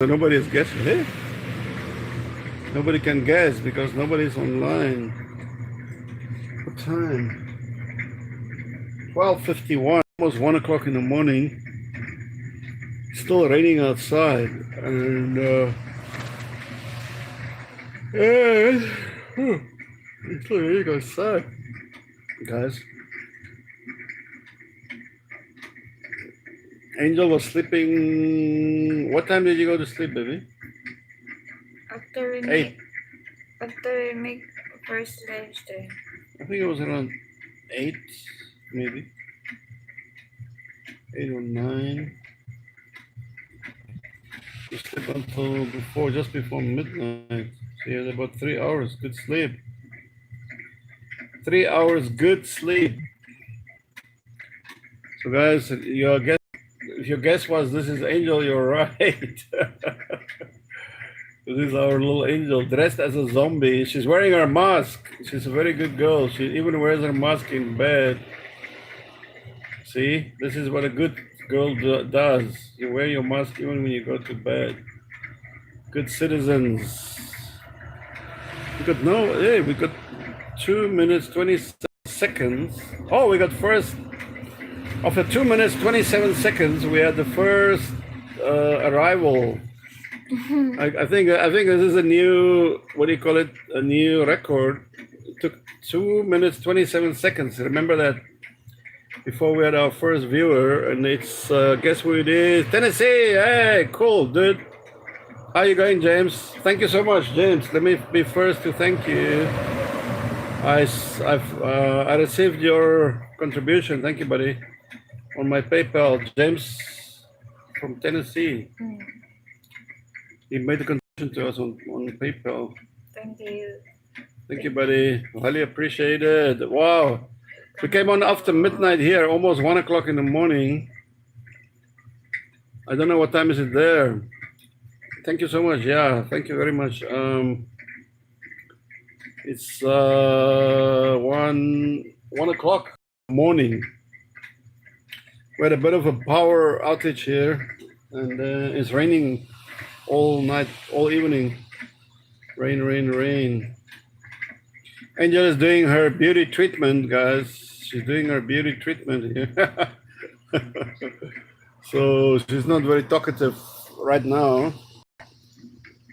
So nobody is guessing. Hey, nobody can guess because nobody's online. What time? 12:51. Almost 1 o'clock in the morning. Still raining outside, and yeah, it's still raining outside, guys. Angel was sleeping. What time did you go to sleep, baby? After we 8. make first live stream. I think it was around 8, maybe 8 or 9. You sleep until just before midnight. So you had about 3 hours good sleep. 3 hours good sleep. So guys, if your guess was this is Angel, you're right. This is our little angel dressed as a zombie. She's wearing her mask. She's a very good girl. She even wears her mask in bed. See, this is what a good girl does. You wear your mask even when you go to bed. Good citizens. We got 2 minutes 27 seconds. Oh, we got first. After 2 minutes 27 seconds, we had the first arrival. I think this is a new, what do you call it? A new record. It took 2 minutes 27 seconds. Remember that before we had our first viewer, and it's guess who it is? Tennessee. Hey, cool, dude. How you going, James? Thank you so much, James. Let me be first to thank you. I received your contribution. Thank you, buddy, on my PayPal. James from Tennessee. He made a contribution to us on PayPal. Thank you. Thank you, buddy. Highly appreciated. Wow. We came on after midnight here, almost 1 o'clock in the morning. I don't know what time is it there. Thank you so much. Yeah, thank you very much. It's 1 o'clock morning. We had a bit of a power outage here, and it's raining all night, all evening. Rain, rain, rain. Angel is doing her beauty treatment, guys. She's doing her beauty treatment here. So she's not very talkative right now.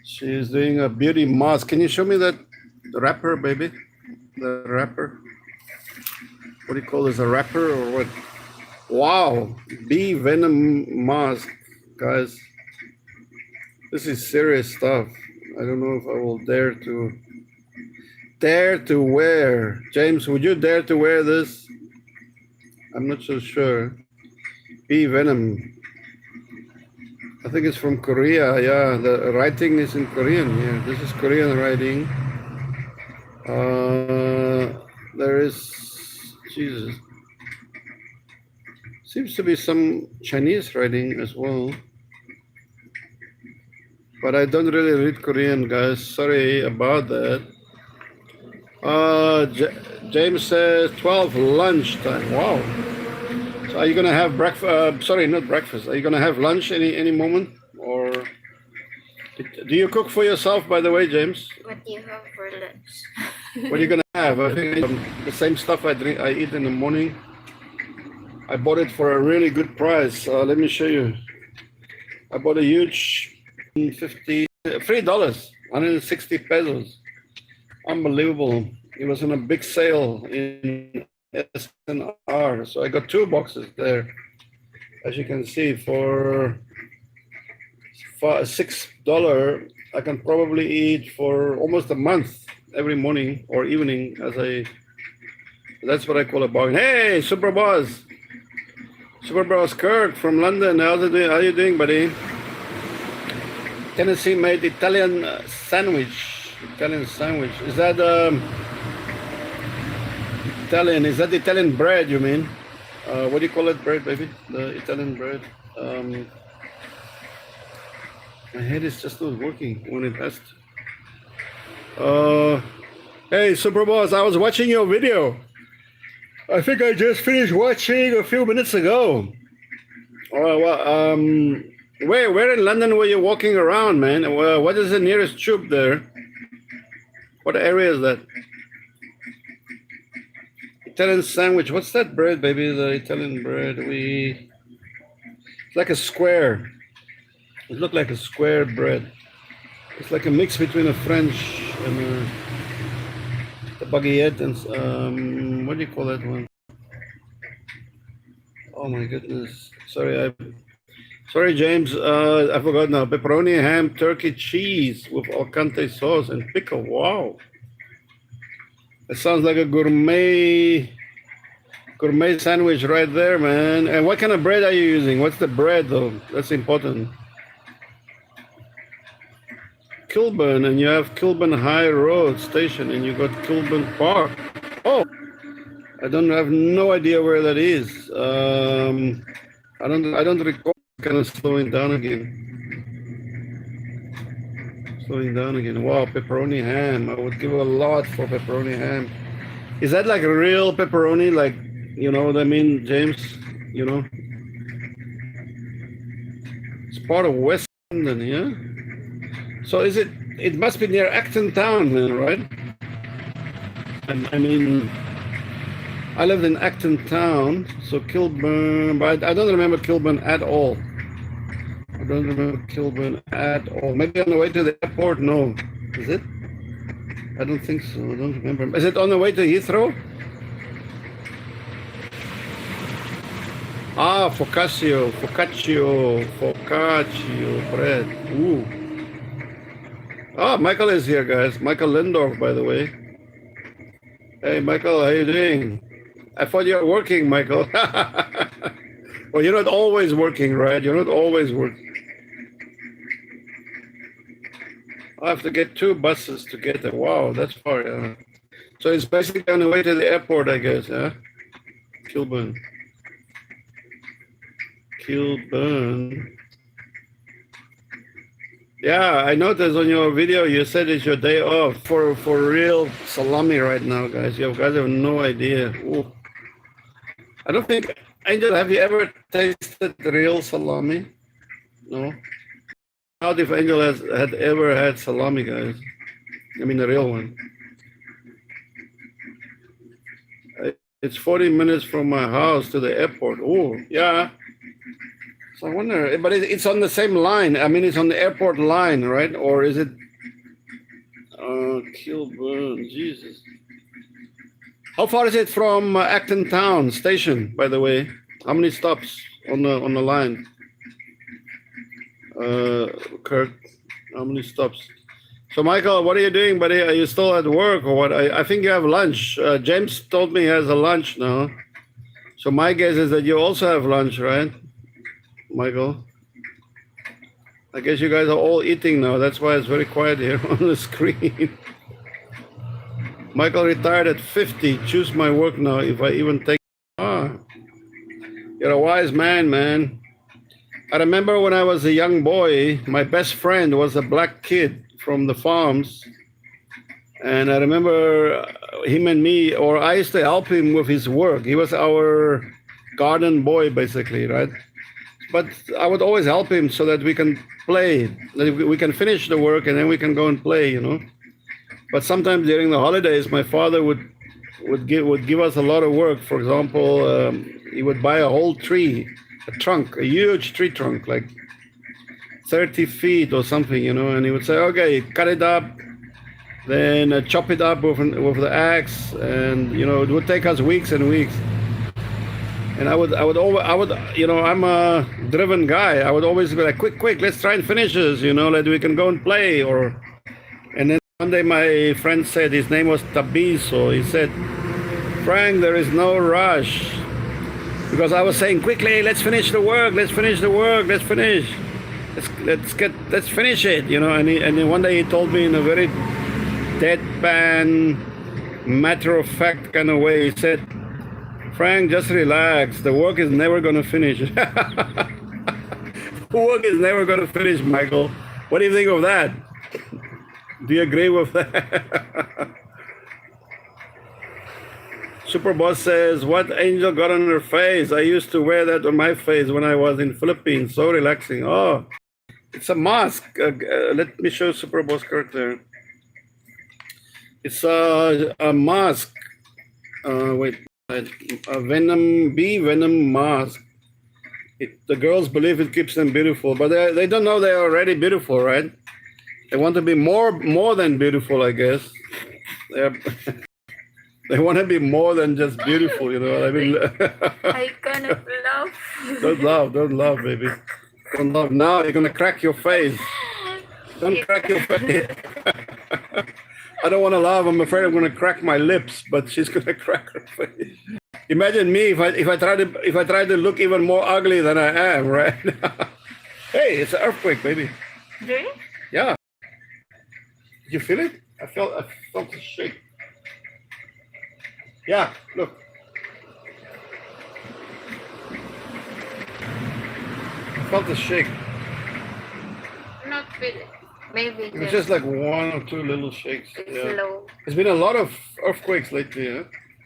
She's doing a beauty mask. Can you show me that wrapper, baby? The wrapper? What do you call this? A wrapper or what? Wow, bee venom mask, guys. This is serious stuff. I don't know if I will dare to wear. James, would you dare to wear this? I'm not so sure. Bee venom. I think it's from Korea. Yeah, the writing is in Korean here. This is Korean writing. There is, Jesus. Seems to be some Chinese writing as well. But I don't really read Korean, guys. Sorry about that. James says 12 lunchtime. Wow. So are you gonna have breakfast? Sorry, not breakfast. Are you gonna have lunch any moment? Or do you cook for yourself, by the way, James? What do you have for lunch? What are you gonna have? I think the same stuff I eat in the morning. I bought it for a really good price. Let me show you. I bought a huge $3, 160 pesos. Unbelievable. It was on a big sale in SNR. So I got 2 boxes there. As you can see, for $6, I can probably eat for almost a month every morning or evening that's what I call a bargain. Hey, Super Boss. Super Boss Kirk from London. How are you doing, buddy? Tennessee made Italian sandwich. Is that Italian? Is that Italian bread? You mean? What do you call it, bread, baby? The Italian bread. My head is just not working when it has to. Hey, Super Boss, I was watching your video. I think I just finished watching a few minutes ago. Where in London were you walking around, man? What is the nearest tube there? What area is that? Italian sandwich. What's that bread, baby? The Italian bread. It's like a square. It looked like a square bread. It's like a mix between a French and a baguette and what do you call that one? Oh my goodness. Sorry, James. I forgot now. Pepperoni, ham, turkey, cheese with Alcante sauce and pickle. Wow. It sounds like a gourmet sandwich right there, man. And what kind of bread are you using? What's the bread though? That's important. Kilburn, and you have Kilburn High Road Station, and you got Kilburn Park. Oh, I have no idea where that is. I don't recall. Kind of slowing down again. Wow, pepperoni ham. I would give a lot for pepperoni ham. Is that like a real pepperoni? Like, you know what I mean, James? You know? It's part of West London, yeah? So it must be near Acton Town, then, right? I mean, I lived in Acton Town, so Kilburn, but I don't remember Kilburn at all. Maybe on the way to the airport, no. Is it? I don't think so. I don't remember. Is it on the way to Heathrow? Ah, focaccia bread. Ooh. Ah, Michael is here, guys. Michael Lindorf, by the way. Hey, Michael, how you doing? I thought you were working, Michael. Well, you're not always working, right? You're not always working. I have to get 2 buses to get there. Wow, that's far, yeah. So it's basically on the way to the airport, I guess, yeah? Kilburn. Yeah, I noticed on your video you said it's your day off for real salami right now, guys. You guys have no idea. Ooh. I don't think, Angel, have you ever tasted real salami? No? I doubt if Angel had ever had salami, guys. I mean, the real one. It's 40 minutes from my house to the airport. Oh, yeah. So I wonder, but it's on the same line. I mean, it's on the airport line, right? Or is it Kilburn? Jesus. How far is it from Acton Town Station, by the way? How many stops on the line? Kirk, how many stops? So Michael, what are you doing, buddy? Are you still at work or what? I think you have lunch. James told me he has a lunch now. So my guess is that you also have lunch, right, Michael? I guess you guys are all eating now. That's why it's very quiet here on the screen. Michael retired at 50. Choose my work now if I even take. You're a wise man, man. I remember when I was a young boy, my best friend was a black kid from the farms. And I remember him and me, or I used to help him with his work. He was our garden boy, basically, right? But I would always help him so that we can play, that we can finish the work and then we can go and play, you know. But sometimes during the holidays, my father would give us a lot of work. For example, he would buy a whole tree, a trunk, a huge tree trunk, like 30 feet or something, you know, and he would say, okay, cut it up, then chop it up with the axe, and, you know, it would take us weeks and weeks. And I would, you know, I'm a driven guy. I would always be like, quick, let's try and finish this, you know, that we can go and play. And then one day my friend said, his name was Tabiso, he said, Frank, there is no rush. Because I was saying, quickly, let's finish the work, let's finish, let's finish it, you know. And then one day he told me in a very deadpan, matter-of-fact kind of way, he said, Frank, just relax, the work is never going to finish. The work is never going to finish, Michael. What do you think of that? Do you agree with that? Superboss says, what angel got on her face? I used to wear that on my face when I was in Philippines. So relaxing. Oh, it's a mask. Let me show Superboss character. It's a mask. Wait, a Venom bee Venom mask. The girls believe it keeps them beautiful, but they don't know they're already beautiful, right? They want to be more than beautiful, I guess. They're, they want to be more than just beautiful, you know what I mean? I cannot laugh. Don't laugh, baby. Don't laugh. Now you're gonna crack your face. Don't crack your face. I don't want to laugh. I'm afraid I'm gonna crack my lips, but she's gonna crack her face. Imagine me if I try to look even more ugly than I am, right? Hey, it's an earthquake, baby. Really? Yeah. Did you feel it? I felt a shake. Yeah, look. I felt a shake. Not really. Maybe It was just like one or two little shakes. it's low. There's been a lot of earthquakes lately, huh?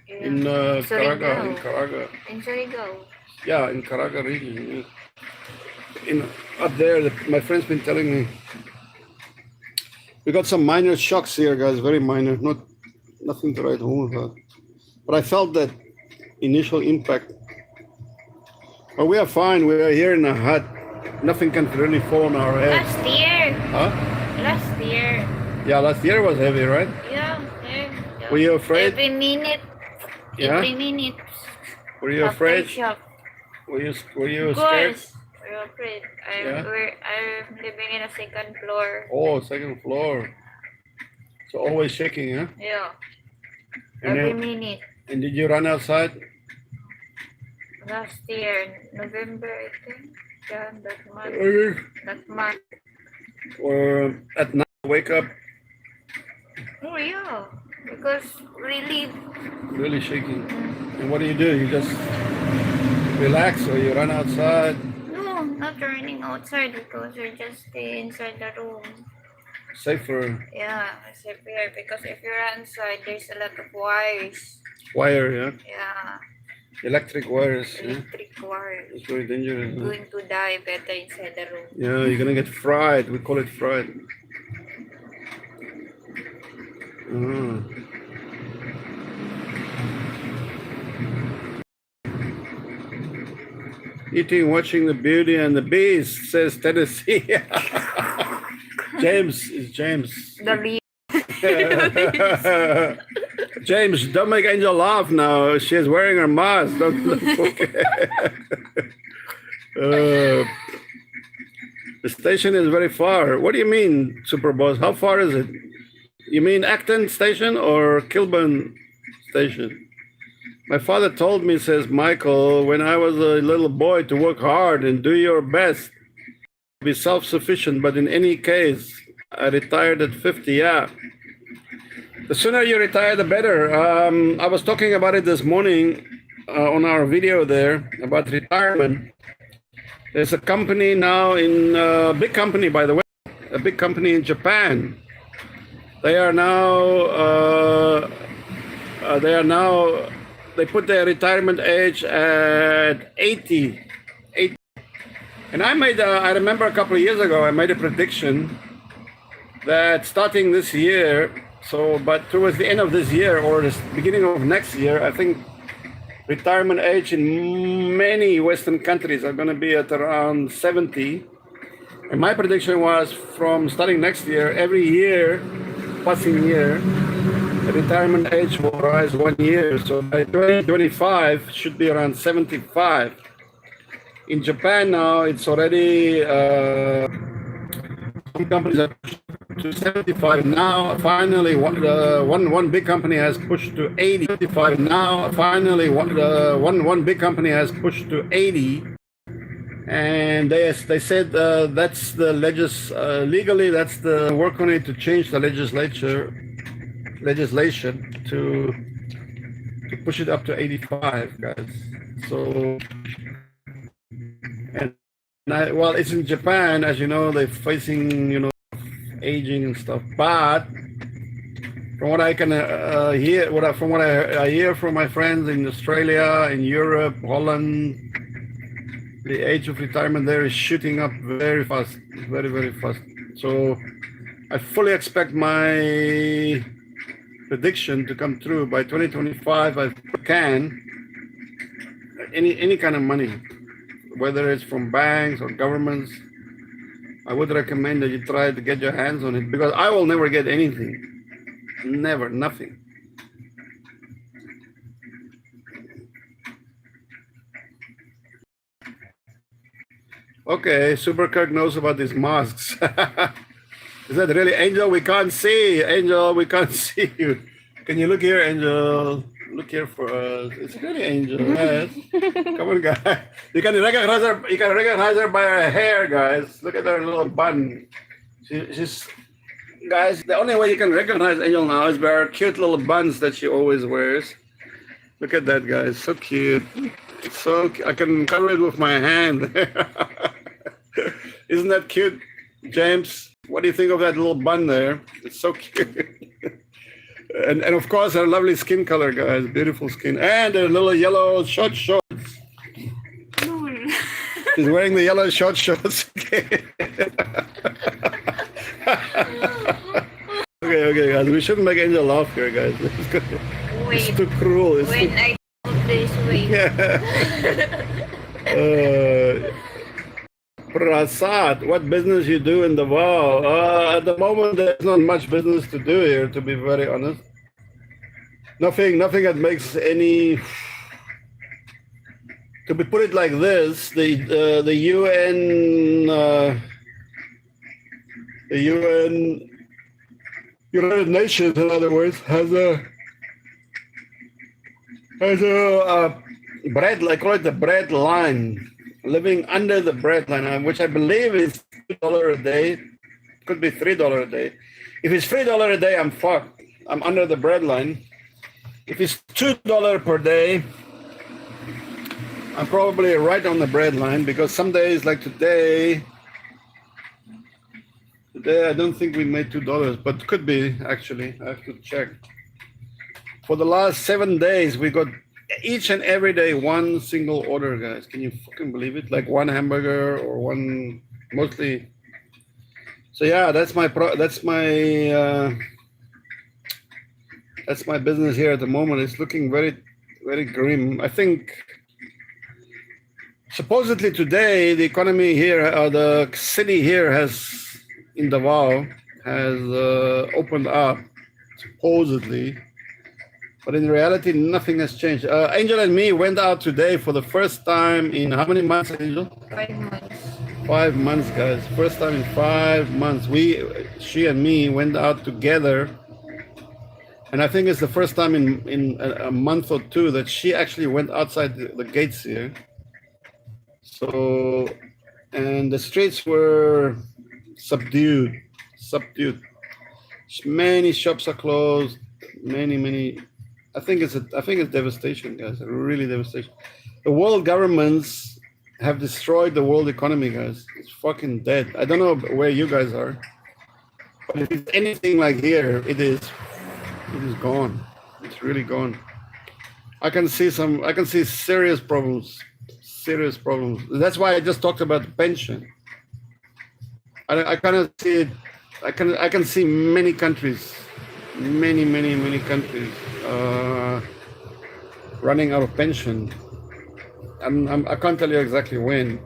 Yeah. In Caraga. In Surigao. Yeah, in Caraga region. Yeah. Up there, my friend's been telling me. We got some minor shocks here, guys. Very minor, nothing to write home about. But I felt that initial impact. But we are fine. We are here in a hut. Nothing can really fall on our head. Last year. Huh? Last year. Yeah, last year was heavy, right? Yeah. Were you afraid? Every minute. Yeah? Every minute. Were you afraid? Shock. Were you Of scared? course. We're afraid. Yeah? I'm living in a second floor. Oh, second floor. So always shaking, huh? Yeah. And Every then- minute. And did you run outside? Last year, November, I think. Yeah, that month. That month. Or at night wake up Oh yeah. Because really. really shaking? And what do? You just relax or you run outside? No, not running outside because we just stay inside the room. Safer Yeah, except here because if you're outside, there's a lot of wires. wire, yeah? Yeah, Electric wires. Yeah? electric wires. It's very dangerous. You're Huh? going to die better inside the room. Yeah, you're gonna get fried. We call it fried. Ah. Eating, watching the Beauty and the Beast, says Tennessee. James is James. The real. James, don't make Angel laugh now. She's wearing her mask. Don't forget. The station is very far. What do you mean, Superboss? How far is it? You mean Acton Station or Kilburn Station? My father told me, says Michael, when I was a little boy to work hard and do your best, be self-sufficient, but in any case, I retired at 50, yeah. The sooner you retire, the better. I was talking about it this morning on our video there about retirement. There's a company now a big company, by the way, a big company in Japan. They put their retirement age at 80. And I remember a couple of years ago, I made a prediction that starting this year, but towards the end of this year or the beginning of next year, I think retirement age in many Western countries are going to be at around 70. And my prediction was from starting next year, every year, passing year, the retirement age will rise 1 year. So by 2025 should be around 75. In Japan now, it's already, some companies are to 75 now. Finally, one big company has pushed to 80. 75 now. Finally, one big company has pushed to 80. And they said that's the legally that's the work on it to change the legislation to push it up to 85, guys. So well, it's in Japan, as you know, they're facing aging and stuff, but From what I can hear, from what I hear from my friends in Australia, in Europe, Holland, the age of retirement there is shooting up very fast, very, very fast. So I fully expect my prediction to come true by 2025. I can any kind of money, whether it's from banks or governments. I would recommend that you try to get your hands on it, because I will never get anything. Never, nothing. Okay, Super Kirk knows about these masks. Is that really, Angel? We can't see. Angel, we can't see you. Can you look here, Angel? Look here for us. It's really Angel. Yes. Come on, guys. You can recognize her. You can recognize her by her hair, guys. Look at her little bun. She's, guys. The only way you can recognize Angel now is by her cute little buns that she always wears. Look at that, guys. So cute. So I can cover it with my hand. Isn't that cute, James? What do you think of that little bun there? It's so cute. And of course, her lovely skin color, guys. Beautiful skin. And her little yellow short shorts. She's wearing the yellow short shorts. Okay, guys. We shouldn't make Angel laugh here, guys. It's too cruel. It's when too... I do this way. Prasad, what business you do in Davao? At the moment, there's not much business to do here, to be very honest. Nothing that makes any. To be put it like this, the UN, United Nations, in other words, has a bread. I call it the bread line. Living under the bread line, which I believe is $2 a day, could be $3 a day. If it's $3 a day, I'm fucked. I'm under the bread line. If it's $2 per day, I'm probably right on the bread line, because some days like today I don't think we made $2, but could be actually. I have to check. For the last 7 days, we got each and every day one single order, guys. Can you fucking believe it? Like one hamburger or one, mostly. So yeah, that's my business here at the moment. It's looking very, very grim. I think supposedly today the economy here, the city here in Davao has opened up, supposedly. But in reality, nothing has changed. Angel and me went out today for the first time in how many months, Angel? 5 months. 5 months, guys. First time in 5 months. She and me went out together. And I think it's the first time in a month or two that she actually went outside the gates here. So, and the streets were subdued. Many shops are closed. Many. I think it's devastation, guys. Really devastation. The world governments have destroyed the world economy, guys. It's fucking dead. I don't know where you guys are, but if it's anything like here, it is gone. It's really gone. I can see serious problems. That's why I just talked about the pension. I kind of see it. I can see many countries. Many countries running out of pension. I can't tell you exactly when,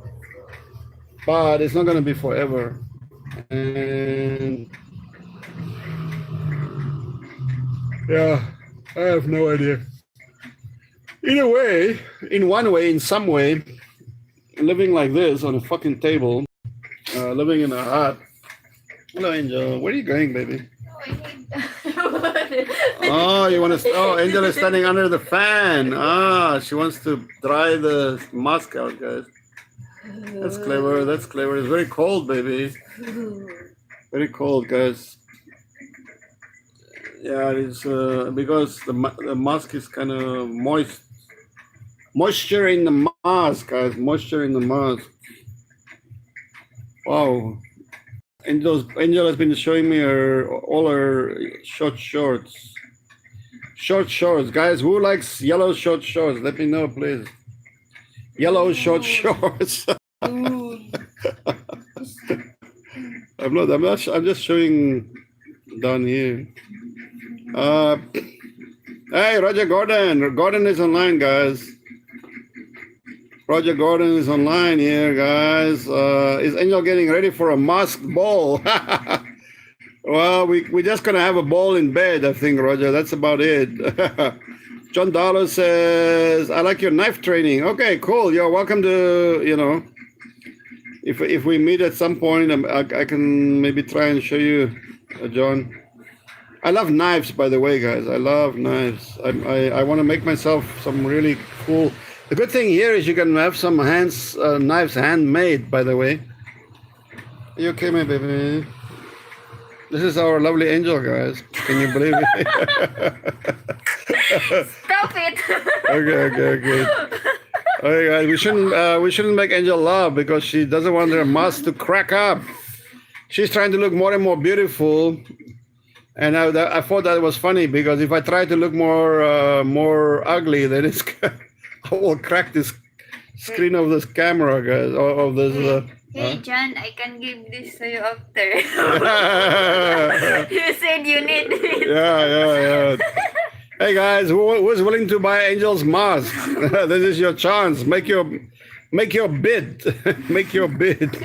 but it's not going to be forever. And yeah, I have no idea. Either way, in some way, living like this on a fucking table, living in a hut. Hello, Angel. Where are you going, baby? Oh, you want to? Oh, Angel is standing under the fan. She wants to dry the mask out, guys. That's clever. It's very cold, baby. Very cold, guys. Yeah, it's because the mask is kind of moist. Moisture in the mask, guys. Moisture in the mask. Wow. Angel has been showing me all her shorts. Short shorts, guys. Who likes yellow short shorts? Let me know, please. Yellow short shorts. I'm just showing down here. Hey, Roger Gordon. Gordon is online, guys. Roger Gordon is online here, guys. Is Angel getting ready for a masked ball? Well, we're just going to have a ball in bed, I think, Roger. That's about it. John Darlow says, I like your knife training. Okay, cool. You're welcome to, if we meet at some point, I can maybe try and show you, John. I love knives, by the way, guys. I love knives. I want to make myself some really cool. The good thing here is you can have some knives handmade, by the way. Are you okay, my baby? This is our lovely Angel, guys. Can you believe it? Stop it. Okay. Okay, guys. We shouldn't make Angel laugh because she doesn't want her mask to crack up. She's trying to look more and more beautiful. And I thought that was funny because if I try to look more ugly, then I will crack this screen of this camera, guys. Of this. Hey, John, I can give this to you after. You said you need it. Yeah. Hey guys, who's willing to buy Angel's mask? This is your chance. Make your bid. Make your bid.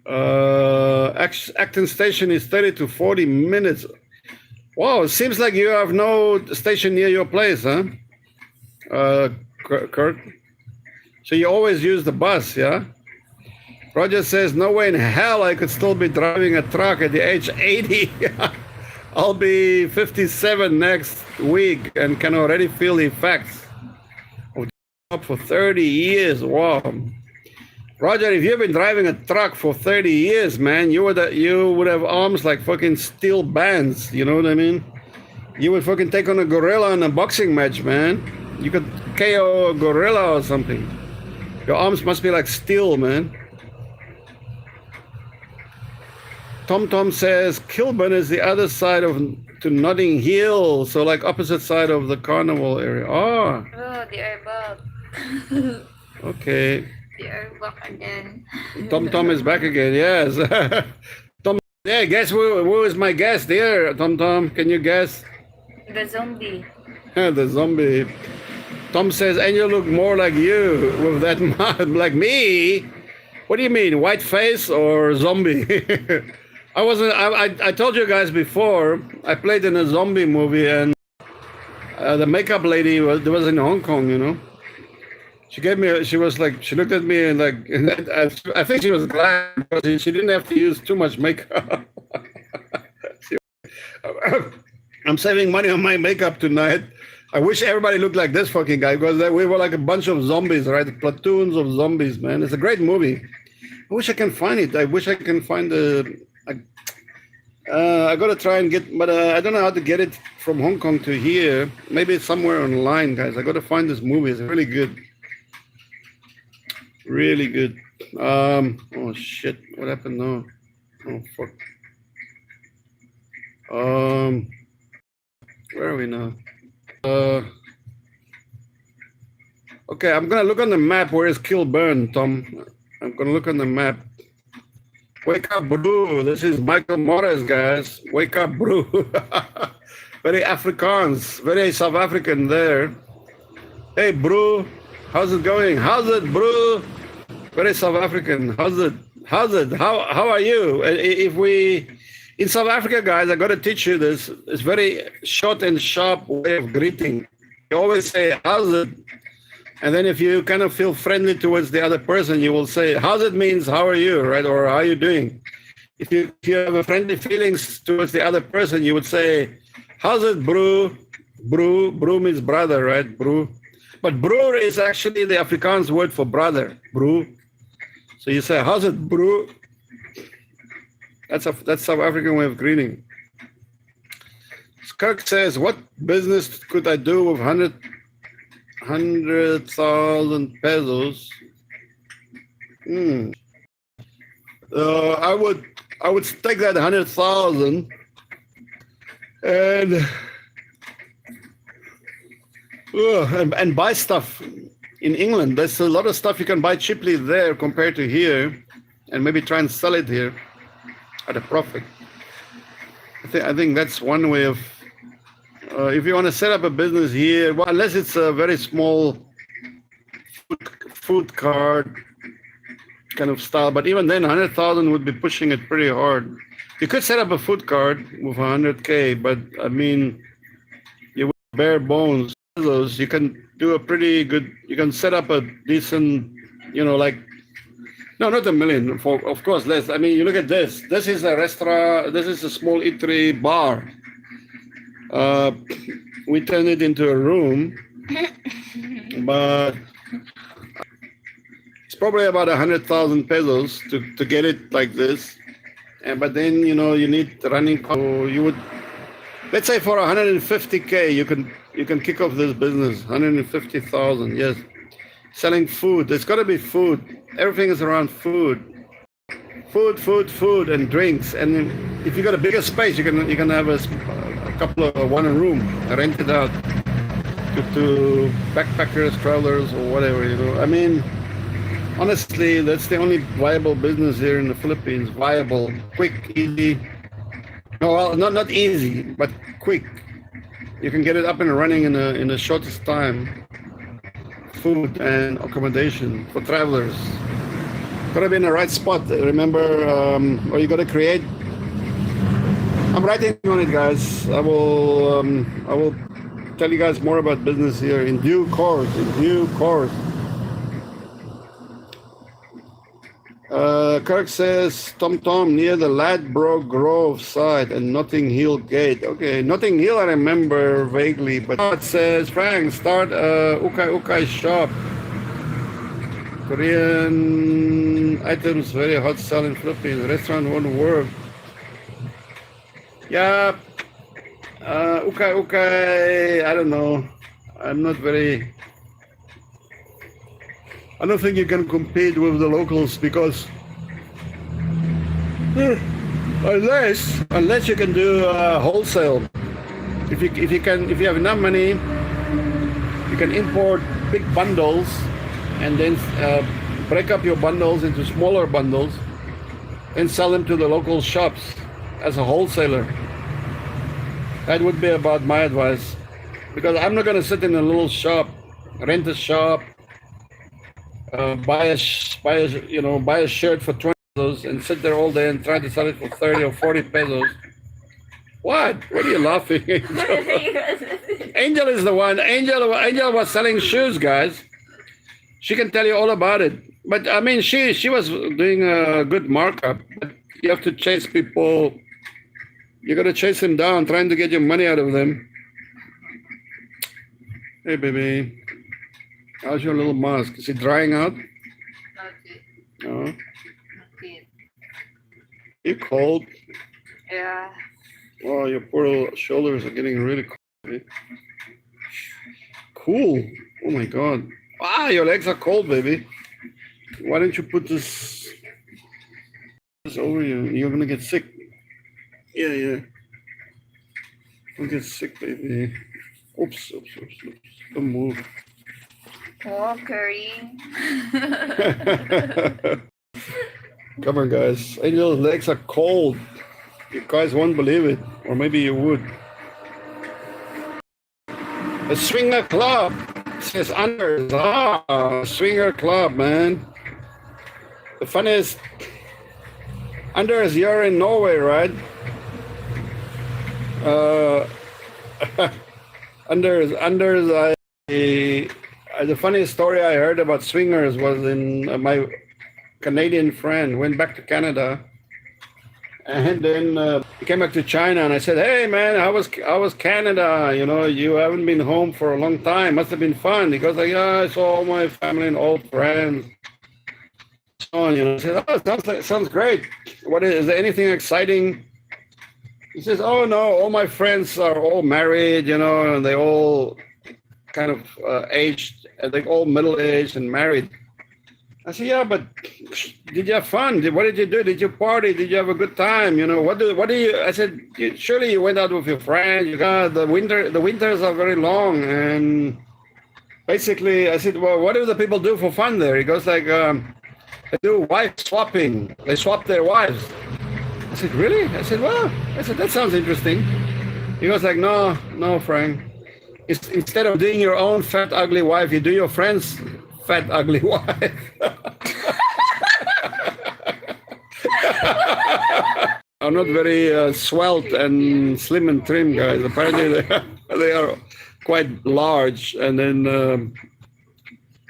Acton station is 30 to 40 minutes. Wow, it seems like you have no station near your place, huh? Kurt? So you always use the bus, yeah? Roger says, no way in hell I could still be driving a truck at the age 80. I'll be 57 next week and can already feel the effects of job for 30 years. Wow. Roger, if you've been driving a truck for 30 years, man, you would have arms like fucking steel bands. You know what I mean? You would fucking take on a gorilla in a boxing match, man. You could KO a gorilla or something. Your arms must be like steel, man. Tom says Kilburn is the other side to Notting Hill, so like opposite side of the carnival area. Oh, they are back. Okay. They are back again. Tom is back again. Yes. Tom. Yeah. Guess who is my guest here? Tom. Can you guess? The zombie. The zombie. Tom says, Angel look more like you with that mask. Like me? What do you mean, white face or zombie? I told you guys before, I played in a zombie movie and the makeup lady was in Hong Kong, She looked at me and I think she was glad because she didn't have to use too much makeup. I'm saving money on my makeup tonight. I wish everybody looked like this fucking guy because we were like a bunch of zombies, right? Platoons of zombies, man. It's a great movie. I wish I can find it. I wish I can find I gotta try and get, but I don't know how to get it from Hong Kong to here. Maybe it's somewhere online, guys. I gotta find this movie. It's really good. Really good. Oh shit. What happened now? Oh fuck. Where are we now? Okay, I'm gonna look on the map. Where is Kilburn, Tom? I'm gonna look on the map. Wake up, bro. This is Michael Morris, guys. Wake up, bro. Very Afrikaans, very South African there. Hey, bro. How's it going? How's it, bro? Very South African. How's it? How are you? In South Africa, guys, I got to teach you this. It's very short and sharp way of greeting. You always say, how's it? And then if you kind of feel friendly towards the other person, you will say, how's it means, how are you, right? Or how are you doing? If you have a friendly feelings towards the other person, you would say, how's it, bro? Bro means brother, right? Bro. But bro is actually the Afrikaans word for brother, bro. So you say, how's it, bro? That's South African way of greeting. Kirk says, what business could I do with 100,000 pesos? I would take that 100,000 and and buy stuff in England. There's a lot of stuff you can buy cheaply there compared to here, and maybe try and sell it here at a profit. I think that's one way of. If you want to set up a business here, well, unless it's a very small food cart kind of style, but even then, 100,000 would be pushing it pretty hard. You could set up a food cart with 100K, but I mean, you would bare bones. Those you can do a pretty good. You can set up a decent, like no, not a million. For of course less. I mean, you look at this. This is a restaurant. This is a small eatery bar. We turned it into a room, but it's probably about 100,000 pesos to get it like this. But then you need running. So you would, let's say for 150K, you can kick off this business. 150,000, yes. Selling food. There's got to be food. Everything is around food. Food, and drinks. And if you got a bigger space, you can have a couple of one room, rent it out to backpackers, travelers, or whatever. I mean, honestly, that's the only viable business here in the Philippines. Viable, quick, easy. No, well, not easy, but quick. You can get it up and running in the shortest time. Food and accommodation for travelers. Gotta be in the right spot. Remember, or you gotta create. I'm writing on it, guys. I will tell you guys more about business here in due course. Kirk says Tom near the Ladbroke Grove side and Notting Hill Gate. Okay, Notting Hill I remember vaguely, but it says Frank, start a ukai shop. Korean items very hot sell in Philippines. Restaurant won't work. Yeah, ukai. I don't know. I don't think you can compete with the locals because unless you can do wholesale. If you have enough money, you can import big bundles and then break up your bundles into smaller bundles and sell them to the local shops as a wholesaler. That would be about my advice, because I'm not going to sit in a little shop, rent a shop, buy a shirt for 20 pesos and sit there all day and try to sell it for 30 or 40 pesos. What are you laughing? Angel is the one. Angel was selling shoes, guys. She can tell you all about it. But I mean, she was doing a good markup. But you have to chase people. You got to chase them down, trying to get your money out of them. Hey, baby. How's your little mask? Is it drying out? Not yet. No. Not yet. You cold? Yeah. Oh, your poor little shoulders are getting really cold. Baby. Cool. Oh my God. Wow, your legs are cold, baby. Why don't you put this over you? You're gonna get sick. Yeah. Don't get sick, baby. Oops. Don't move. Oh, carrying. Come on, guys. Angel's legs are cold. You guys won't believe it. Or maybe you would. A swinger club, says Anders. Swinger club, man. The funniest, Anders, you're in Norway, right? Anders, the funniest story I heard about swingers was in my Canadian friend went back to Canada, and then he came back to China, and I said, "Hey man, how was Canada? You haven't been home for a long time. Must have been fun." He goes like, "Yeah, I saw all my family and old friends." So on, I said, "Oh, sounds great. Is there anything exciting?" He says, "Oh no, all my friends are all married, and they all kind of aged, they're all middle-aged and married." I said, yeah, but did you have fun? What did you do? Did you party? Did you have a good time? You know, what do you, I said, surely you went out with your friends. You got the winters are very long. And basically I said, well, what do the people do for fun there? He goes like, they do wife swapping. They swap their wives. I said, really? I said, well, I said, that sounds interesting. He goes like, no, Frank. Instead of doing your own fat, ugly wife, you do your friend's fat, ugly wife. I'm not very svelte and slim and trim, guys. Apparently, they are quite large. And then,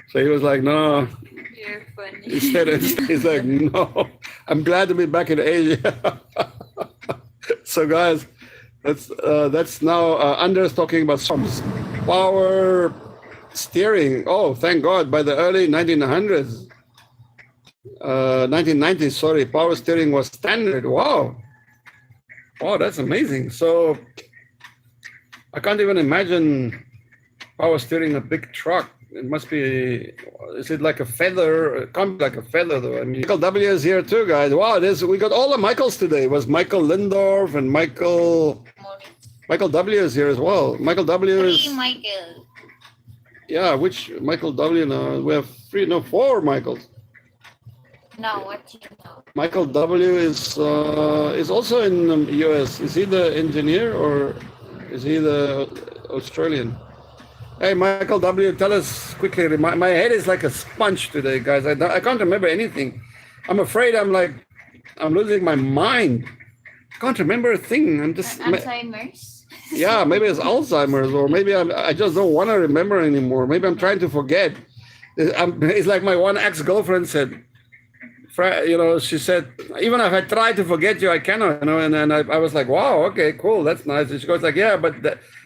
so he was like, no. You're funny. He's like, no, I'm glad to be back in Asia. So, guys, that's now Anders talking about power steering. Oh, thank God! By the early 1900s, 1990s, sorry, power steering was standard. Wow, that's amazing. So I can't even imagine power steering a big truck. It must be. Is it like a feather? It can't be like a feather, though. I mean, Michael W is here too, guys. Wow, we got all the Michaels today. It was Michael Lindorf and Michael W is here as well. Michael W is. Michael. Yeah, which Michael W now? We have four Michaels. No, what you know? Michael W is also in the US. Is he the engineer or is he the Australian? Hey, Michael W, tell us quickly. My head is like a sponge today, guys. I can't remember anything. I'm afraid I'm losing my mind. I can't remember a thing. I'm just Alzheimer's. Yeah, maybe it's Alzheimer's, or maybe I just don't want to remember anymore. Maybe I'm trying to forget. It's like my one ex-girlfriend said. You know, she said, even if I try to forget you, I cannot. You know, and then I was like, wow, okay, cool, that's nice. And she goes like, yeah, but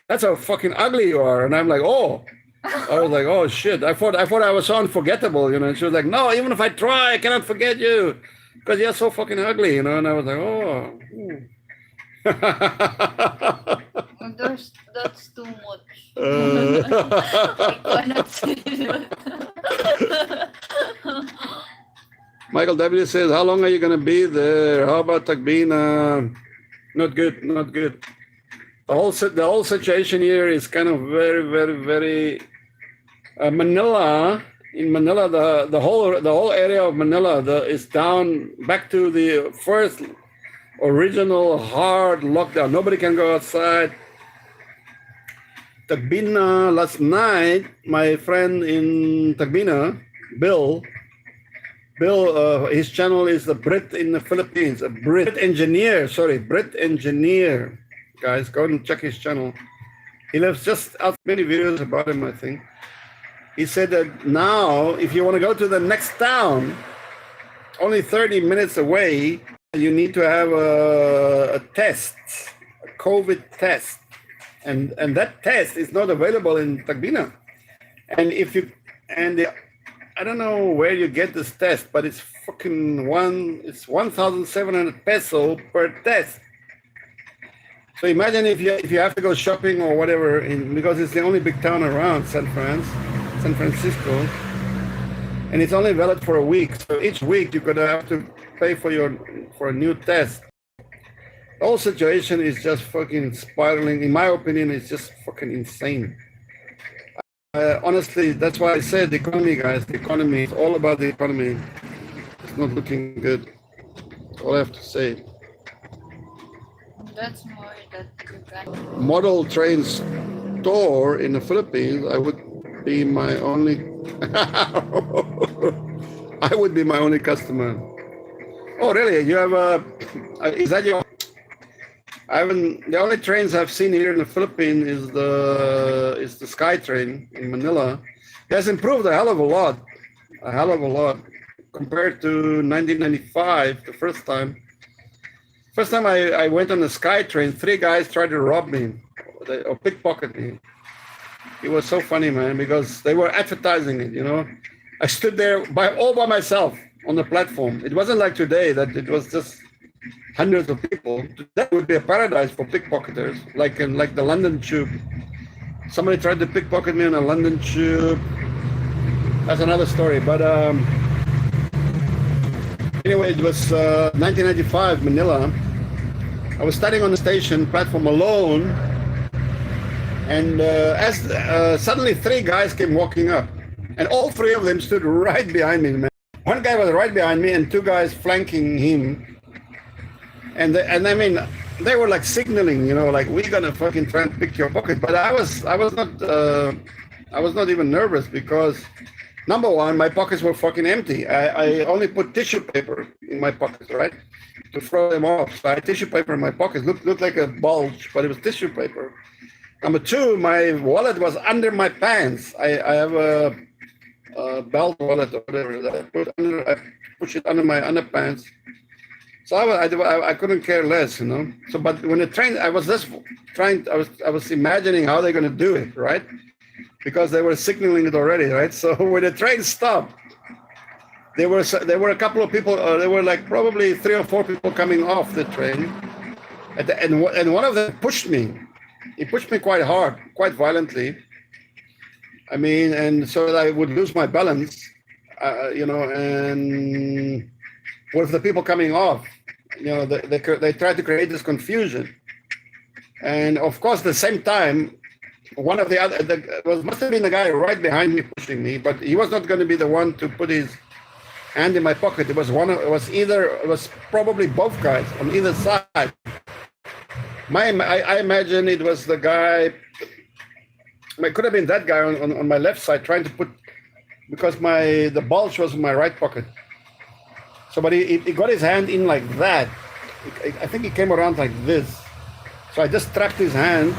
that's how fucking ugly you are. And I'm like, oh. I was like, oh shit. I thought I was so unforgettable, you know. And she was like, no, even if I try, I cannot forget you because you're so fucking ugly, you know. And I was like, oh. That's too much. I cannot say that. Michael W says, how long are you going to be there? How about Tagbina? Not good. The whole situation here is kind of very, very, very. Manila, in Manila, the whole area of Manila is down back to the first original hard lockdown. Nobody can go outside. Tagbina, last night, my friend in Tagbina, Bill, his channel is the Brit in the Philippines, a Brit engineer. Guys, go and check his channel. He lives just out, many videos about him, I think. He said that now, if you want to go to the next town, only 30 minutes away, you need to have a test, a COVID test. And that test is not available in Tagbina. I don't know where you get this test, but it's it's 1,700 peso per test. So imagine if you have to go shopping or whatever, because it's the only big town around, San Francisco, and it's only valid for a week. So each week you're gonna have to pay for a new test. The whole situation is just fucking spiraling. In my opinion, it's just fucking insane. Honestly, that's why I said the economy, guys. The economy, it's all about the economy. It's not looking good. That's all I have to say. That's more that you can. Model train store in the Philippines, I would be my only customer. Oh, really? You have is that your? The only trains I've seen here in the Philippines is the Sky Train in Manila. It has improved a hell of a lot compared to 1995, the first time. First time I went on the Sky Train, 3 guys tried to rob me or pickpocket me. It was so funny, man, because they were advertising it, you know. I stood there all by myself on the platform. It wasn't like today that it was just hundreds of people. That would be a paradise for pickpocketers, like the London Tube. Somebody tried to pickpocket me on a London Tube. That's another story. But Anyway, it was 1995, Manila. I was standing on the station platform alone, and as suddenly three guys came walking up, and all three of them stood right behind me, man. One guy was right behind me, and two guys flanking him. And I mean, they were like signaling, like we're gonna fucking try and pick your pocket. But I was not even nervous because number one, my pockets were fucking empty. I only put tissue paper in my pockets, right, to throw them off. So I had tissue paper in my pockets. Looked like a bulge, but it was tissue paper. Number two, my wallet was under my pants. I have a belt wallet or whatever that I push it under my underpants. So I couldn't care less, So, but when the train, I was imagining how they're going to do it, right? Because they were signaling it already, right? So when the train stopped, there were a couple of people. There were like probably 3 or 4 people coming off the train, and one of them pushed me. He pushed me quite hard, quite violently. I mean, and so that I would lose my balance, and with the people coming off, they tried to create this confusion. And of course, at the same time, one of the other, must have been the guy right behind me pushing me, but he was not going to be the one to put his hand in my pocket. It was probably both guys on either side. I imagine it was the guy. It could have been that guy on my left side trying to put, because the bulge was in my right pocket. So, but he got his hand in like that. I think he came around like this. So I just tracked his hand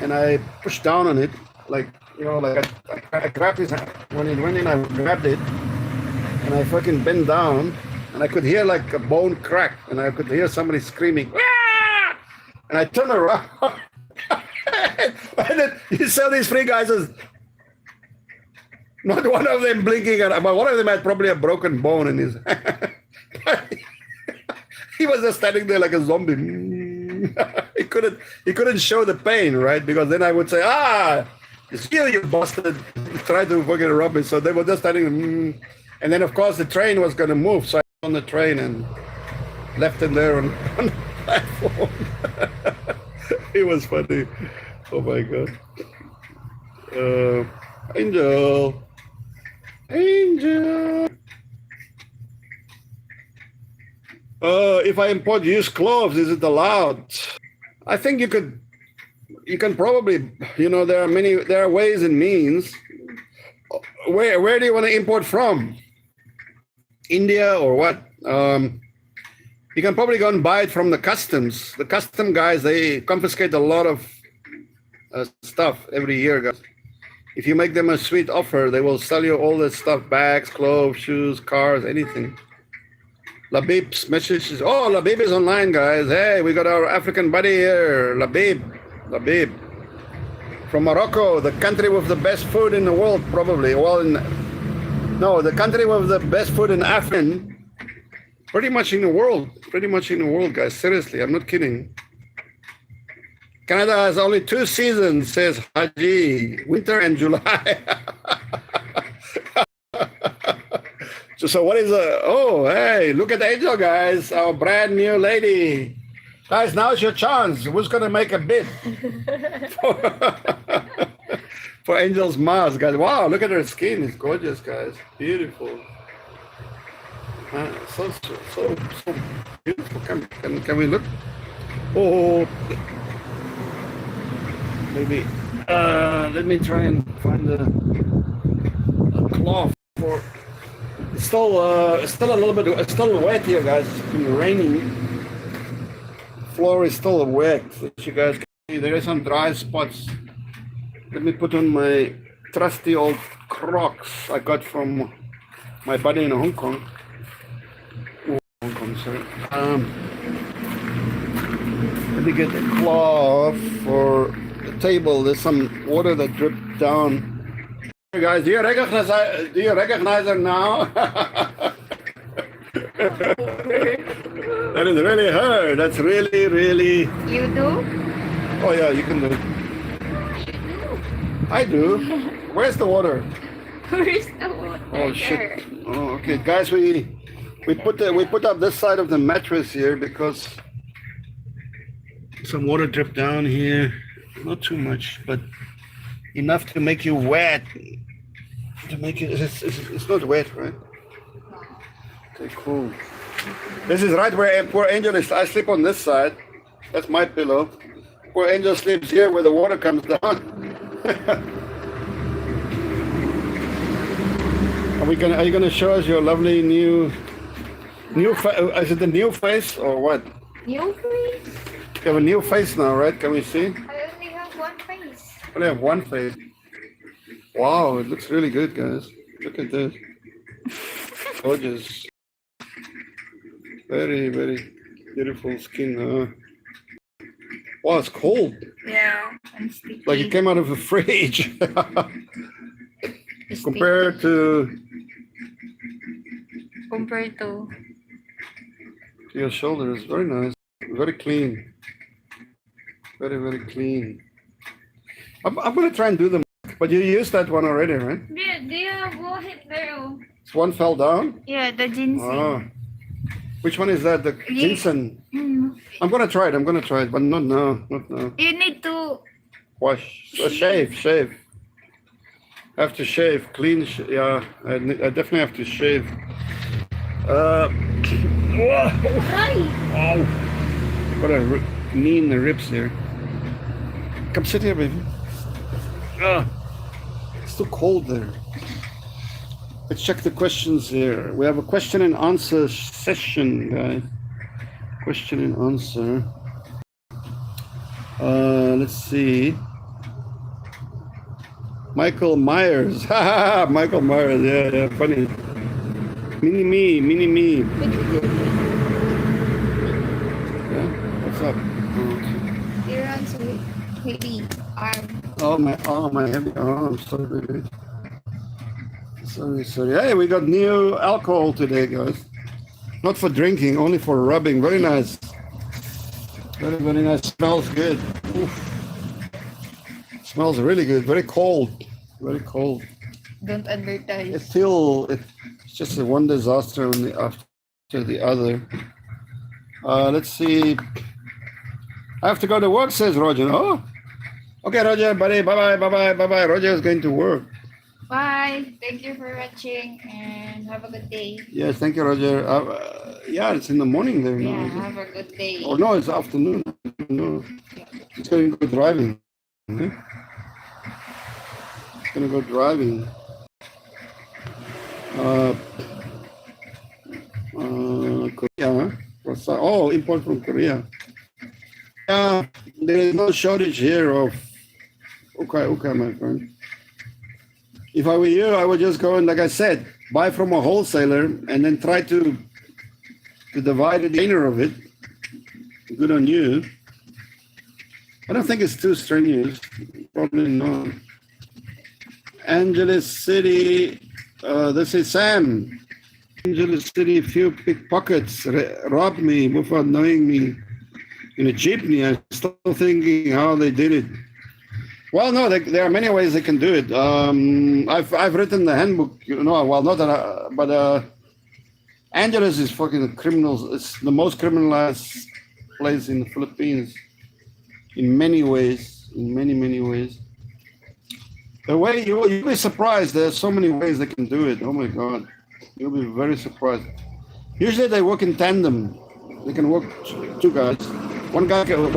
and I pushed down on it, I grabbed his hand. When it went in, I grabbed it and I fucking bent down and I could hear like a bone crack and I could hear somebody screaming. Aah! And I turned around. And then you saw these three guys as not one of them blinking at, but one of them had probably a broken bone in his hand. He was just standing there like a zombie. He couldn't show the pain, right? Because then I would say, it's you bastard. Try to fucking rob me. So they were just standing. And then of course the train was gonna move. So I got on the train and left him there on the platform. It was funny. Oh my God. Angel. If I import used clothes, is it allowed? I think you can probably, there are ways and means. Where do you want to import from? India or what? You can probably go and buy it from the customs. The custom guys, they confiscate a lot of stuff every year, guys. If you make them a sweet offer, they will sell you all the stuff, bags, clothes, shoes, cars, anything. Labib's message is, Labib is online, guys. Hey, we got our African buddy here, Labib. From Morocco, the country with the best food in the world, probably. The country with the best food in Africa. Pretty much in the world, guys. Seriously, I'm not kidding. Canada has only 2 seasons, says Haji, winter and July. So what is hey, look at Angel, guys, our brand new lady. Guys, now's your chance. Who's going to make a bid for Angel's mask, guys? Wow, look at her skin. It's gorgeous, guys. Beautiful. So beautiful. Can we look? Maybe. Let me try and find a cloth for. It's still a little bit. It's still wet here, guys. It's been raining. Floor is still wet. As you guys can see, there are some dry spots. Let me put on my trusty old Crocs I got from my buddy in Hong Kong. Hong Kong, sorry. Let me get a cloth for the table. There's some water that dripped down. Hey guys, do you recognize her now? That is really her. That's really. You do? Oh yeah, you can do it. I do. Where's the water? Where's the water? Oh shit. Oh, okay, guys, we We put up this side of the mattress here because some water dripped down here. Not too much, but enough to make you wet. To make it, it's not wet, right? Okay, cool. This is right where poor Angel is. I sleep on this side. That's my pillow. Poor Angel sleeps here where the water comes down. Are you gonna show us your lovely new is it the new face or what? New face? You have a new face now, right? Can we see? I only have one face. Only have one face. Wow, it looks really good, guys. Look at this. Gorgeous. Very, very beautiful skin. Wow, it's cold. Yeah, I'm sticky. Like it came out of a fridge. It's Compared to your shoulders, very nice, very clean, very, very clean. I'm gonna try and do them, but you used that one already, right? Yeah, go ahead there. This one fell down. Yeah, the ginseng. Oh. Which one is that? The ginseng. Mm. I'm gonna try it, but not now. You need to Wash, shave. I have to shave, clean. Yeah, I definitely have to shave. Whoa. Oh, got a knee in the ribs here. Come sit here, baby. It's too cold there. Let's check the questions here. We have a question and answer session, guys. Question and answer. Let's see. Michael Myers. Michael Myers. Yeah, funny. Mini me. Yeah, what's up? Your answer, heavy arm. My heavy arm. Sorry. Hey, we got new alcohol today, guys. Not for drinking, only for rubbing. Very nice. Very, very nice. Smells good. Oof. Smells really good. Very cold. Very cold. Don't advertise. It's just one disaster after the other. Let's see. I have to go to work, says Roger. Oh, okay, Roger, buddy. Bye. Roger is going to work. Bye. Thank you for watching and have a good day. Yes, thank you, Roger. Yeah, it's in the morning there now. Yeah, have a good day. Oh no, it's afternoon. No, it's going to go driving. It's going to go driving. Korea. Huh? Import from Korea. Yeah, there is no shortage here of okay, my friend. If I were you, I would just go and, like I said, buy from a wholesaler and then try to divide the gainer of it. Good on you. I don't think it's too strenuous. Probably not. Angeles City. This is Sam. Angeles City, few pickpockets robbed me without knowing me in a jeepney. I'm still thinking how they did it. Well, no, there are many ways they can do it. I've written the handbook, well, not that, but Angeles is fucking criminals. It's the most criminalized place in the Philippines in many ways, in many ways. The way you'll be surprised. There's so many ways they can do it. Oh my God, you'll be very surprised. Usually they work in tandem. They can work two guys. One guy will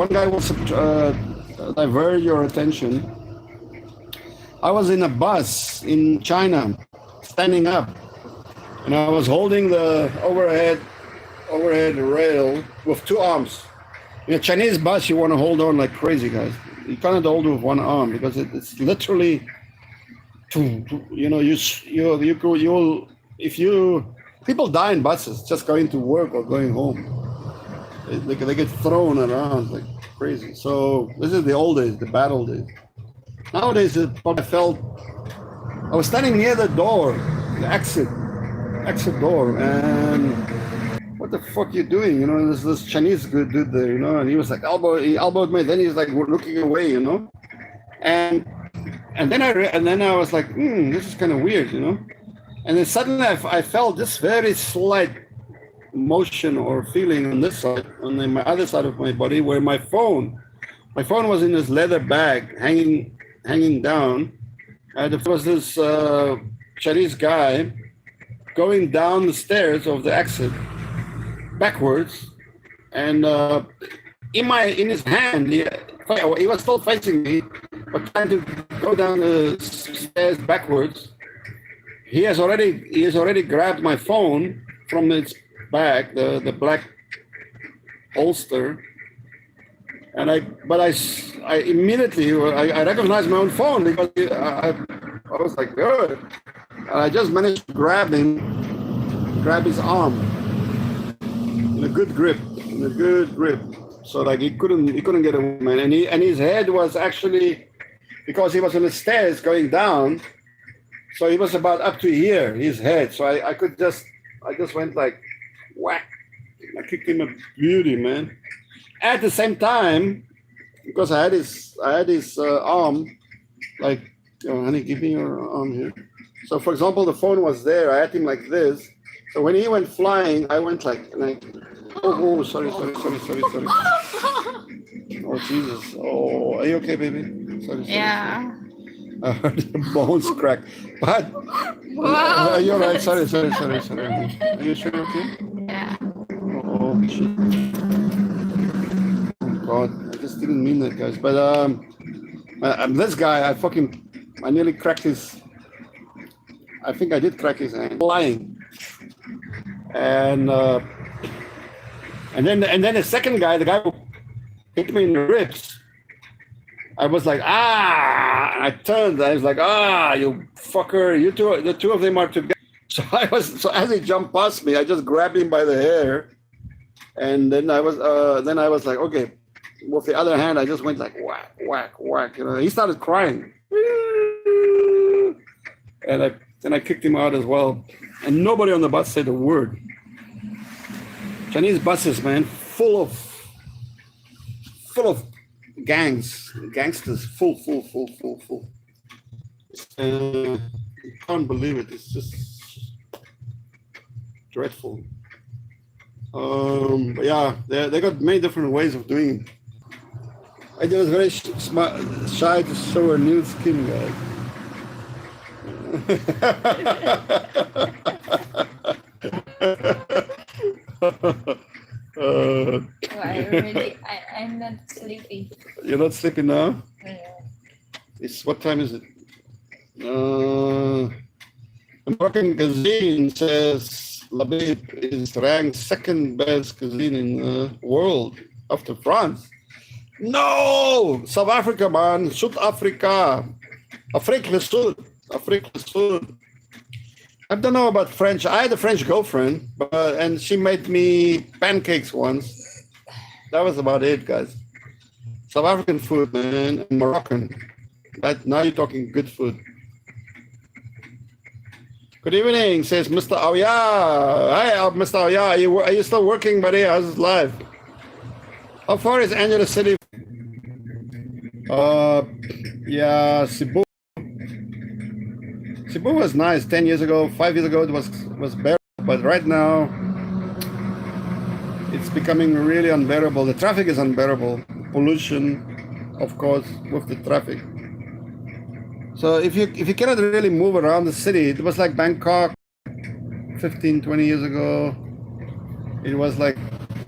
divert your attention. I was in a bus in China, standing up, and I was holding the overhead rail with two arms. In a Chinese bus, you want to hold on like crazy, guys. You cannot hold with one arm because it's literally, people die in buses just going to work or going home. They get thrown around like crazy. So this is the old days, the bad old days. Nowadays, I was standing near the door, the exit door, and what the fuck you doing? There's this Chinese good dude there, and he was like he elbowed me. Then he's like looking away, and then I was like, this is kind of weird, And then suddenly I felt this very slight motion or feeling on this side, on my other side of my body, where my phone was in this leather bag, hanging down. There was this Chinese guy going down the stairs of the exit backwards, and in his hand, he was still facing me, but trying to go down the stairs backwards. He has already grabbed my phone from its bag, the black holster, and I immediately I recognized my own phone because I was like, good. And I just managed to grab his arm in a good grip, so like he couldn't get away, man. And his head was actually, because he was on the stairs going down, so he was about up to here, his head. So I just went like whack. I kicked him a beauty, man. At the same time, because I had his arm, like, honey, give me your arm here. So for example, the phone was there. I had him like this. So when he went flying, I went like, oh, sorry. Oh, Jesus. Oh, are you okay, baby? Sorry. Yeah. I heard the bones crack. But Wow. you're right. Sorry. Are you sure you're okay? Yeah. Oh, shit. Oh, God. I just didn't mean that, guys. But this guy, I nearly cracked I think I did crack his hand. Flying. And then the second guy, the guy who hit me in the ribs, I was like, I turned, I was like, you fucker, the two of them are together. So as he jumped past me, I just grabbed him by the hair, and then I was like, okay, with the other hand, I just went like whack. He started crying, and I kicked him out as well, and nobody on the bus said a word. Chinese buses, man, full of gangsters, full. You can't believe it. It's just dreadful. But yeah, they got many different ways of doing it. I was very shy to show her nude skin, guys. I'm not sleepy. You're not sleeping now? Yeah. What time is it? American cuisine says Labib is ranked second best cuisine in the world after France. No! South Africa, man. South Africa. Afrique du Sud. I don't know about French. I had a French girlfriend, and she made me pancakes once. That was about it, guys. South African food, man, and Moroccan. Now you're talking good food. Good evening, says Mr. Awya. Hi, Mr. Awya. Are you still working, buddy? How's it live? How far is Angeles City? Yeah, Cebu. Cebu was nice 10 years ago. 5 years ago, it was bearable, but right now, it's becoming really unbearable. The traffic is unbearable. Pollution, of course, with the traffic. So if you cannot really move around the city, it was like Bangkok 15, 20 years ago. It was like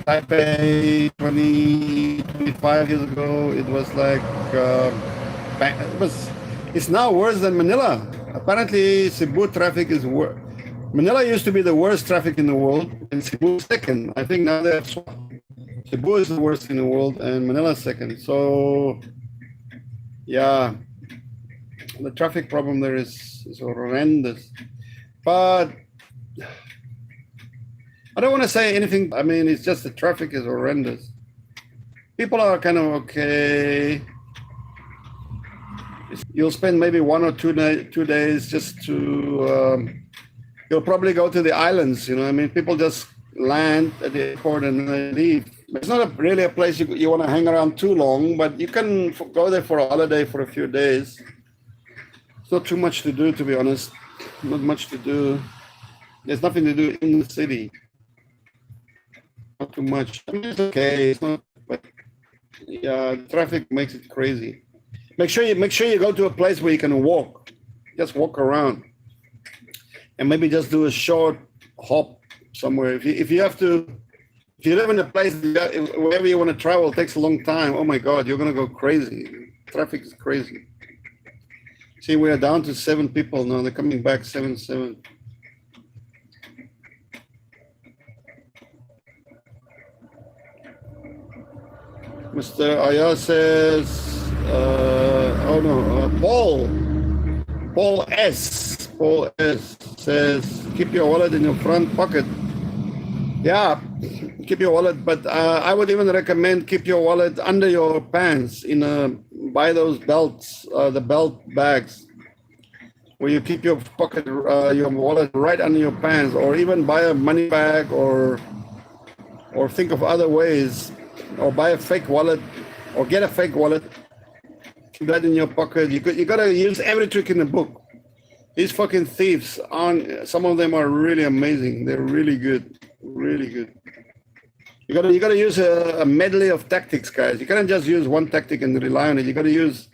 Taipei 20, 25 years ago. It was like, it's now worse than Manila. Apparently, Cebu traffic is worse. Manila used to be the worst traffic in the world, and Cebu second. I think now they have swapped. Cebu is the worst in the world, and Manila second. So, yeah, the traffic problem there is horrendous. But I don't want to say anything. I mean, it's just the traffic is horrendous. People are kind of okay. You'll spend maybe 1 or 2 days just to. You'll probably go to the islands. I mean, people just land at the airport and they leave. It's not really a place you want to hang around too long, but you can go there for a holiday for a few days. It's not too much to do, to be honest. Not much to do. There's nothing to do in the city. not too much. I mean, it's okay. It's not, but yeah, the traffic makes it crazy. Make sure you go to a place where you can walk. Just walk around, and maybe just do a short hop somewhere. If you have to, if you live in a place wherever you want to travel, it takes a long time. Oh my God, you're gonna go crazy. Traffic is crazy. See, we are down to 7 people now. They're coming back 7-7. Mr. Aya says, Paul S says, keep your wallet in your front pocket. Yeah, keep your wallet, but I would even recommend keep your wallet under your pants buy those belts, the belt bags, where you keep your pocket, your wallet right under your pants, or even buy a money bag, or think of other ways, or buy a fake wallet, or get a fake wallet, keep that in your pocket. You gotta use every trick in the book. These fucking thieves, some of them are really amazing. They're really good, really good. You gotta use a medley of tactics, guys. You can't just use one tactic and rely on it. You gotta use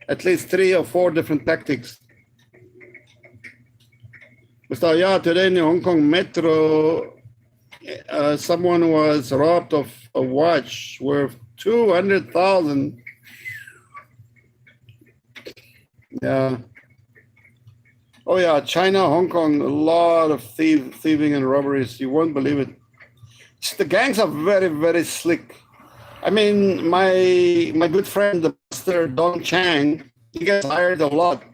at least 3 or 4 different tactics. Mr. Yeah, today in the Hong Kong Metro, someone was robbed of a watch worth 200,000. Yeah. Oh yeah, China, Hong Kong, a lot of thieving and robberies. You won't believe it. The gangs are very, very slick. I mean, my good friend, the Master Don Chang, he gets hired a lot.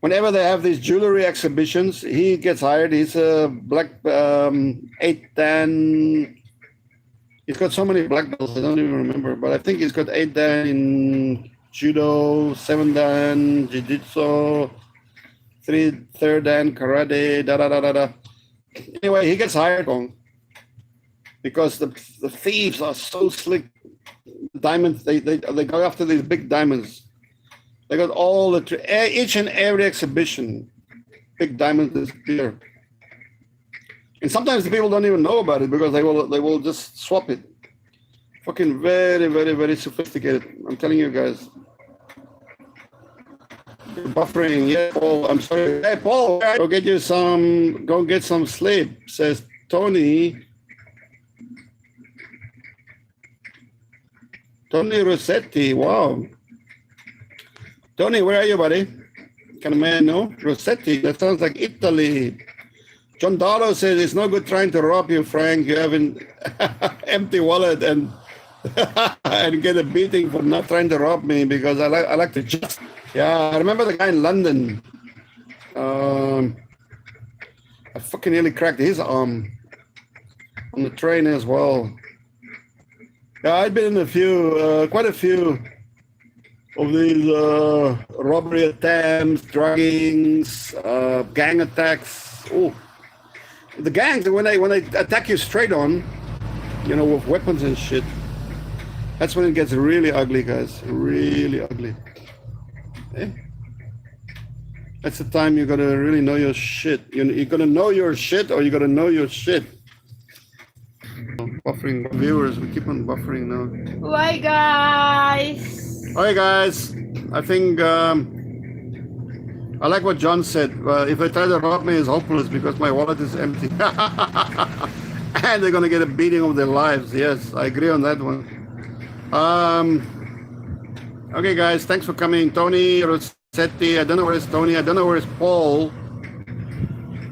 Whenever they have these jewelry exhibitions, he gets hired. He's a black 8 Dan. He's got so many black belts, I don't even remember. But I think he's got 8 Dan in judo, 7 Dan jiu-jitsu, 3 Dan karate, da. Anyway, he gets hired on because the thieves are so slick. Diamonds, they go after these big diamonds. They got all each and every exhibition, big diamonds disappear. And sometimes the people don't even know about it because they will just swap it. Fucking very, very, very sophisticated. I'm telling you guys. You're buffering, yeah, Paul. I'm sorry. Hey, Paul, go get some sleep, says Tony. Tony Rossetti, wow. Tony, where are you, buddy? Can a man know? Rossetti, that sounds like Italy. John Darrow says, it's no good trying to rob you, Frank. You have an empty wallet and and get a beating for not trying to rob me because I like to just... Yeah, I remember the guy in London. I fucking nearly cracked his arm on the train as well. Yeah, I've been in quite a few of these robbery attempts, druggings, gang attacks. Oh, the gangs, when they attack you straight on, with weapons and shit, that's when it gets really ugly, guys. Really ugly. Eh? That's the time you gotta really know your shit. You gotta know your shit, or you gotta know your shit. Buffering viewers, we keep on buffering now. Bye, guys. Alright, guys. I think I like what John said. If they try to rob me, it's hopeless because my wallet is empty. And they're gonna get a beating of their lives. Yes, I agree on that one. Okay, guys, thanks for coming. Tony Rossetti, I don't know where is Tony. I don't know where is Paul.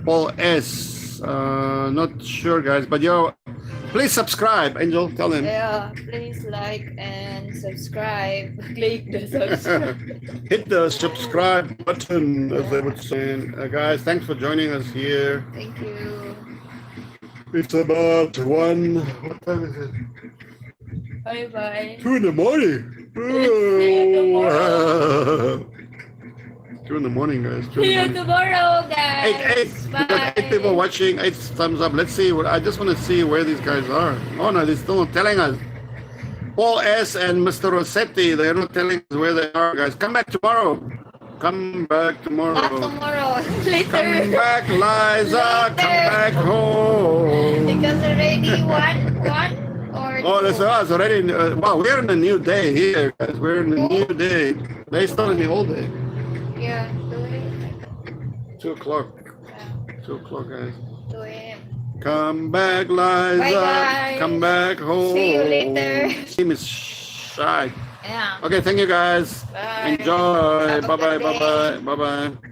Paul S. Not sure, guys, but please subscribe. Angel, tell them. Yeah, please like and subscribe. Click the subscribe. Hit the subscribe button, as they would say. Guys, thanks for joining us here. Thank you. It's about 1. What time is it? Bye-bye. 2 in the morning. tomorrow. 2 in the morning, guys. See you tomorrow, guys. 8. We got 8 people watching. 8 thumbs up. Let's see. I just want to see where these guys are. Oh no, they're still not telling us. Paul S. and Mr. Rossetti, they're not telling us where they are, guys. Come back tomorrow. Come back tomorrow. Not tomorrow. Later. Come back, Liza. Later. Come back home. Because already one Oh, that's us already. Wow, we're in a new day here, guys. We're in a new day. They started the whole day. Yeah, 2 2 o'clock. Yeah, 2 o'clock, guys. 2 a.m. Come back, Liza. Bye, guys. Come back home. See you later. Team is shy. Yeah. Okay, thank you guys. Bye. Enjoy. Have a Bye bye. good Bye day. bye. Bye bye.